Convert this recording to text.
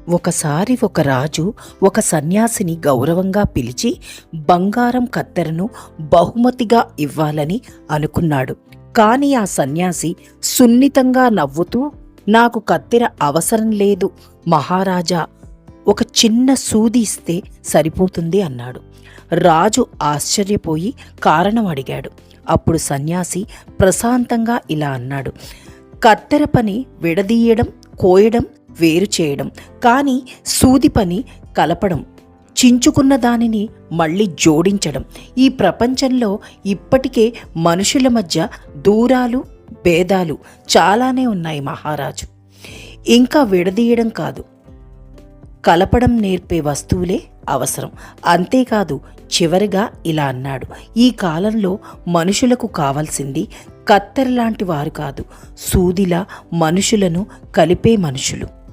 ఒకసారి ఒక రాజు ఒక సన్యాసిని గౌరవంగా పిలిచి బంగారం కత్తెరను బహుమతిగా ఇవ్వాలని అనుకున్నాడు. కాని ఆ సన్యాసి సున్నితంగా నవ్వుతూ, నాకు కత్తెర అవసరం లేదు మహారాజా, ఒక చిన్న సూది ఇస్తే సరిపోతుంది అన్నాడు. రాజు ఆశ్చర్యపోయి కారణం అడిగాడు. అప్పుడు సన్యాసి ప్రశాంతంగా ఇలా అన్నాడు, కత్తెర పని విడదీయడం, కోయడం, వేరు చేయడం, కానీ సూది పని కలపడం, చించుకున్న దానిని మళ్ళీ జోడించడం. ఈ ప్రపంచంలో ఇప్పటికే మనుషుల మధ్య దూరాలు, భేదాలు చాలానే ఉన్నాయి మహారాజు. ఇంకా విడదీయడం కాదు, కలపడం నేర్పే వస్తువులే అవసరం. అంతేకాదు, చివరిగా ఇలా అన్నాడు, ఈ కాలంలో మనుషులకు కావాల్సింది కత్తెర లాంటి వారు కాదు, సూదిలా మనుషులను కలిపే మనుషులు.